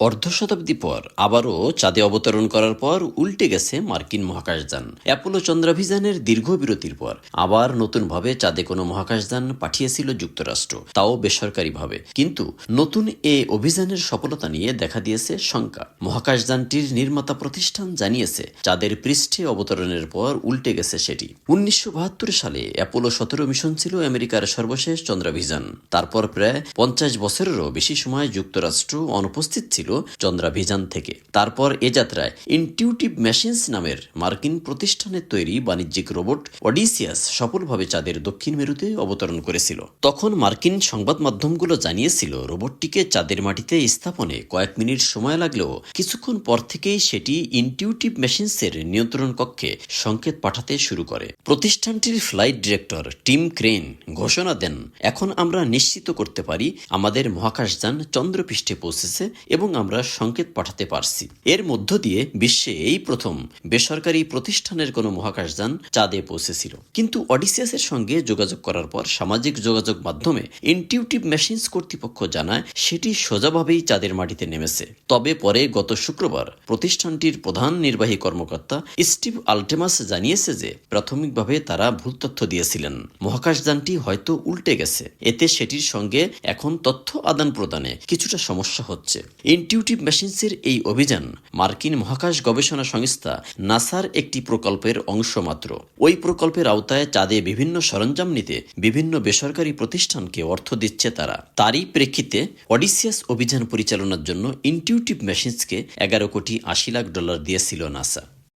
অর্ধ শতাব্দী পর আবারও চাঁদে অবতরণ করার পর উল্টে গেছে মার্কিন মহাকাশযান। অ্যাপোলো চন্দ্রাভিযানের দীর্ঘ বিরতির পর আবার নতুনভাবে চাঁদে কোনো মহাকাশযান পাঠিয়েছিল যুক্তরাষ্ট্র, তাও বেসরকারিভাবে। কিন্তু নতুন এ অভিযানের সফলতা নিয়ে দেখা দিয়েছে শঙ্কা। মহাকাশযানটির নির্মাতা প্রতিষ্ঠান জানিয়েছে চাঁদের পৃষ্ঠে অবতরণের পর উল্টে গেছে সেটি। 1972 সালে অ্যাপোলো 17 মিশন ছিল আমেরিকার সর্বশেষ চন্দ্রাভিযান। তারপর প্রায় 50 বছরেরও বেশি সময় যুক্তরাষ্ট্র অনুপস্থিত ছিল চন্দ্রাভিযান থেকে। তারপর এ যাত্রায় ইনটিউটিভ মেশিনস নামের মার্কিন প্রতিষ্ঠানের তৈরি বাণিজ্যিক রোবট অডিসিয়াস সফলভাবে চাঁদের দক্ষিণ মেরুতে অবতরণ করেছিল। তখন মার্কিন সংবাদ মাধ্যমগুলো জানিয়েছিল রোবটটিকে চাঁদের মাটিতে স্থাপনে কয়েক মিনিট সময় লাগলেও কিছুক্ষণ পর থেকেই সেটি ইনটিউটিভ মেশিনসের নিয়ন্ত্রণ কক্ষে সংকেত পাঠাতে শুরু করে। প্রতিষ্ঠানটির ফ্লাইট ডিরেক্টর টিম ক্রেন ঘোষণা দেন, এখন আমরা নিশ্চিত করতে পারি আমাদের মহাকাশযান চন্দ্রপৃষ্ঠে পৌঁছেছে এবং আমরা সংকেত পাঠাতে পারছি। এর মধ্য দিয়ে বিশ্বে এই প্রথম বেসরকারি প্রতিষ্ঠানের কোনো মহাকাশযান চাঁদে পৌঁছেছিল। কিন্তু অডিসিয়াসের সঙ্গে যোগাযোগ করার পর সামাজিক যোগাযোগ মাধ্যমে ইনটিউটিভ মেশিনস কর্তৃপক্ষ জানায় সেটি সোজাভাবেই চাঁদের মাটিতে নেমেছে। তবে পরে গত শুক্রবার প্রতিষ্ঠানটির প্রধান নির্বাহী কর্মকর্তা স্টিভ আলটেমাস জানিয়েছে যে প্রাথমিকভাবে তারা ভুল তথ্য দিয়েছিলেন, মহাকাশযানটি হয়তো উল্টে গেছে। এতে সেটির সঙ্গে এখন তথ্য আদান প্রদানে কিছুটা সমস্যা হচ্ছে। ইনটিউটিভ মেশিনসের এই অভিযান মার্কিন মহাকাশ গবেষণা সংস্থা নাসার একটি প্রকল্পের অংশ মাত্র। ওই প্রকল্পের আওতায় চাঁদে বিভিন্ন সরঞ্জাম নিতে বিভিন্ন বেসরকারি প্রতিষ্ঠানকে অর্থ দিচ্ছে তারা। তারই প্রেক্ষিতে অডিসিয়াস অভিযান পরিচালনার জন্য ইনটিউটিভ মেশিনসকে $11.80 কোটি দিয়েছিল নাসা।